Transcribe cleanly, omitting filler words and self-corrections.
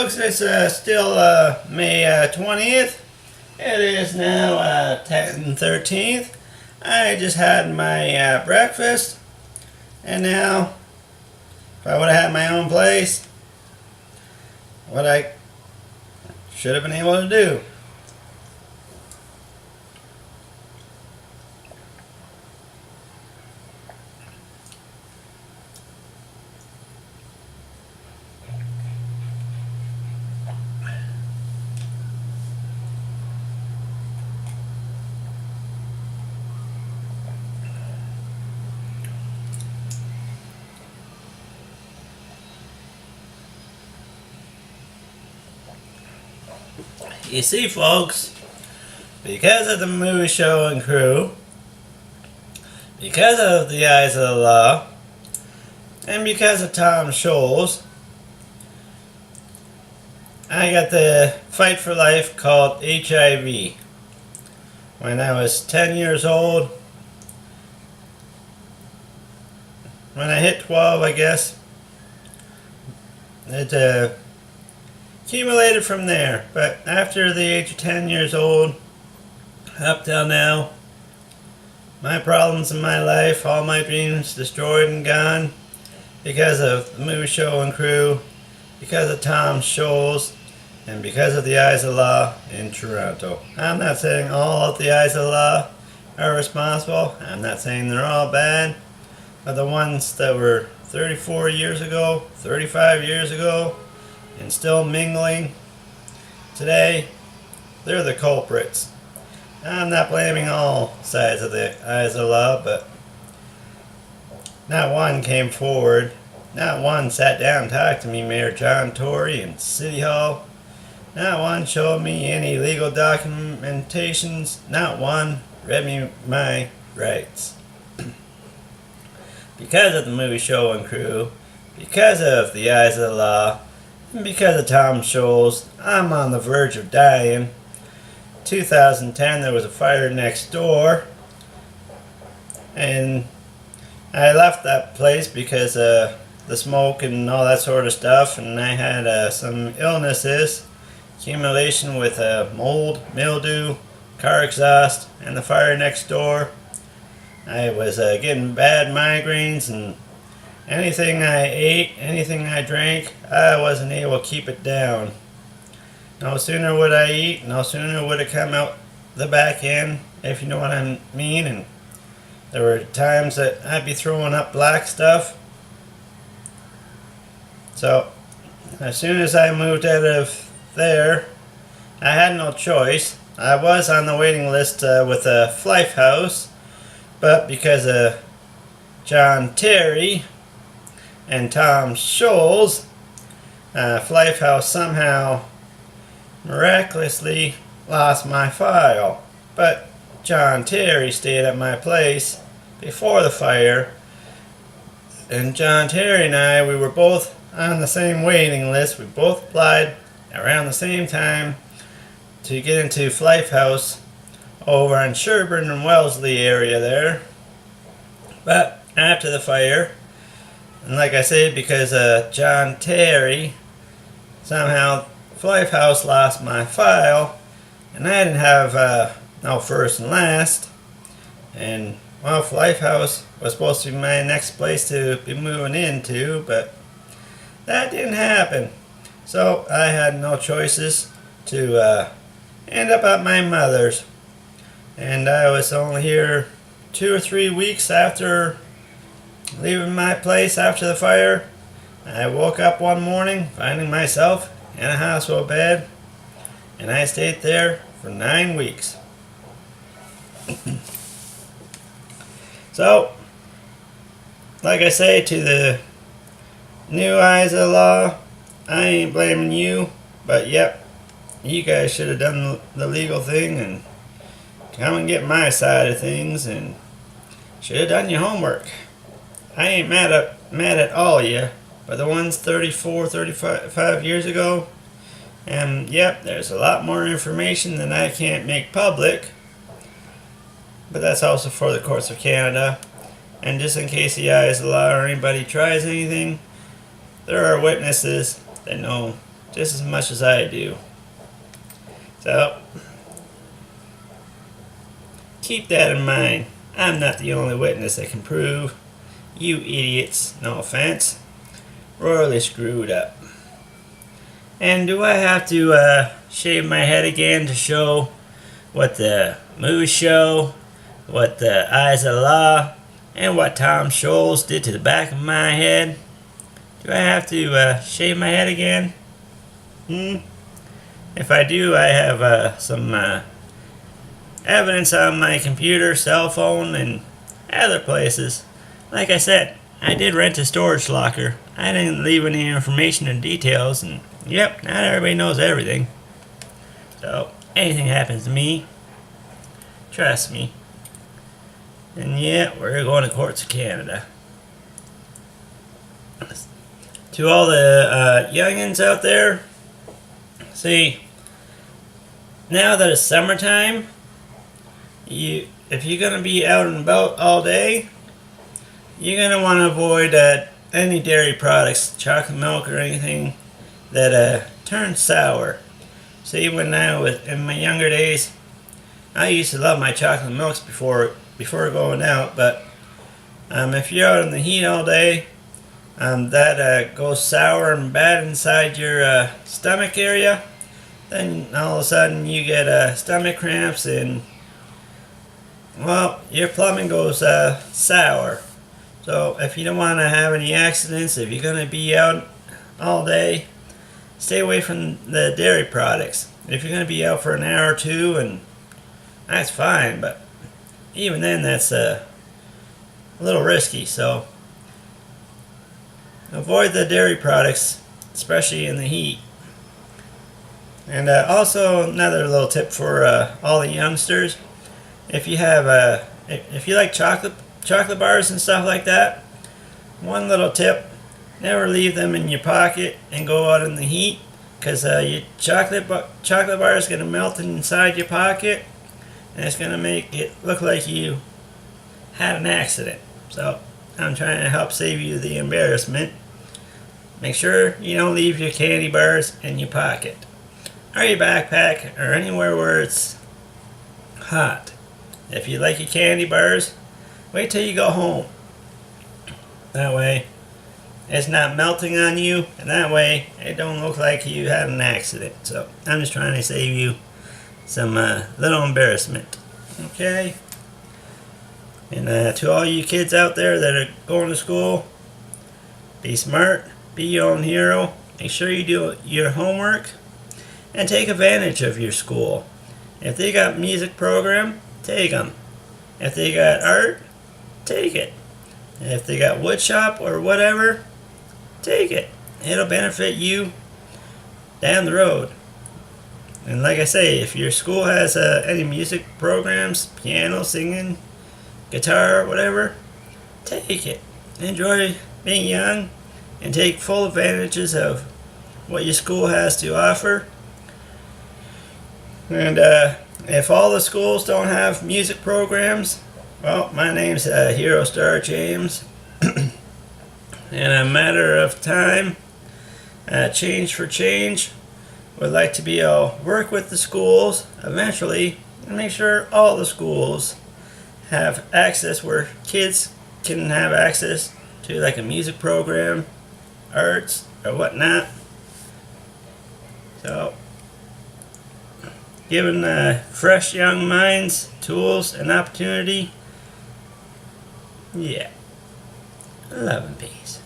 folks, it's still May 20th. It is now 10:13. I just had my breakfast, and now if I would have had my own place, what I should have been able to do. You see, folks, because of the movie show and crew, because of the eyes of the law, and because of Tom Scholes, I got the fight for life called HIV. When I was 10 years old, when I hit 12, I guess, it accumulated from there. But after the age of 10 years old, up till now, my problems in my life, all my dreams destroyed and gone because of the movie show and crew, because of Tom Scholes, and because of the eyes of the law in Toronto. I'm not saying all of the eyes of the law are responsible. I'm not saying they're all bad. But the ones that were 34 years ago, 35 years ago, and still mingling today, they're the culprits. I'm not blaming all sides of the eyes of the law, but not one came forward. Not one sat down and talked to me, Mayor John Tory in City Hall. Not one showed me any legal documentations. Not one read me my rights. Because of the movie show and crew, because of the eyes of the law, and because of Tom Scholes, I'm on the verge of dying. 2010, there was a fire next door, and I left that place because of the smoke and all that sort of stuff, and I had some illnesses, accumulation with mold, mildew, car exhaust, and the fire next door. I was getting bad migraines, and anything I ate, anything I drank, I wasn't able to keep it down. No sooner would I eat, no sooner would it come out the back end, if you know what I mean. And there were times that I'd be throwing up black stuff. So as soon as I moved out of there, I had no choice. I was on the waiting list with a Flife House, but because of John Terry and Tom Scholes, Flife House somehow miraculously lost my file. But John Terry stayed at my place before the fire, and John Terry and I, we were both on the same waiting list. We both applied around the same time to get into Flife House over in Sherburne and Wellesley area there. But after the fire, and like I say, because John Terry, somehow Flife House lost my file, and I didn't have no first and last. And well, Flife House was supposed to be my next place to be moving into, but that didn't happen. So I had no choices to end up at my mother's. And I was only here 2 or 3 weeks after leaving my place after the fire. I woke up one morning finding myself in a hospital bed, and I stayed there for 9 weeks. So, like I say to the new eyes of the law, I ain't blaming you, but yep, you guys should have done the legal thing and come and get my side of things, and should have done your homework. I ain't mad at all of you, but the ones 34, 35 years ago, and yep, there's a lot more information than I can't make public, but that's also for the courts of Canada. And just in case the eyes of the law or anybody tries anything, there are witnesses that know just as much as I do. So, keep that in mind. I'm not the only witness that can prove you idiots, no offense, royally screwed up. And do I have to shave my head again to show what the movies show, what the eyes of the law, and what Tom Scholes did to the back of my head? Do I have to shave my head again? If I do, I have some evidence on my computer, cell phone, and other places. Like I said, I did rent a storage locker. I didn't leave any information or details, and yep, not everybody knows everything. So, anything happens to me, trust me. And yeah, we're going to courts of Canada. To all the youngins out there, see, now that it's summertime, if you're going to be out and about all day, you're going to want to avoid any dairy products, chocolate milk or anything that turns sour. See, when I was in my younger days, I used to love my chocolate milks before going out, but if you're out in the heat all day, that goes sour and bad inside your stomach area, then all of a sudden you get stomach cramps and, well, your plumbing goes sour. So if you don't want to have any accidents, if you're going to be out all day, stay away from the dairy products. If you're going to be out for an hour or two, and that's fine, but even then that's a little risky. So avoid the dairy products, especially in the heat. And also another little tip for all the youngsters: if you have if you like chocolate bars and stuff like that, one little tip: never leave them in your pocket and go out in the heat, because your chocolate bar is going to melt inside your pocket, and it's going to make it look like you had an accident. So I'm trying to help save you the embarrassment. Make sure you don't leave your candy bars in your pocket or your backpack or anywhere where it's hot. If you like your candy bars, wait till you go home. That way it's not melting on you, and that way it don't look like you had an accident. So I'm just trying to save you some little embarrassment. Okay? And to all you kids out there that are going to school, be smart, be your own hero, make sure you do your homework, and take advantage of your school. If they got music program, take them. If they got art, take it. If they got wood shop or whatever, take it. It'll benefit you down the road. And like I say, if your school has any music programs, piano, singing, guitar, whatever, take it. Enjoy being young and take full advantages of what your school has to offer. And if all the schools don't have music programs, well, my name's HEROSTARJAMES. In a matter of time, change for change, would like to be able to work with the schools eventually and make sure all the schools have access where kids can have access to like a music program, arts, or whatnot. So, giving fresh young minds tools and opportunity. Yeah. Love and peace.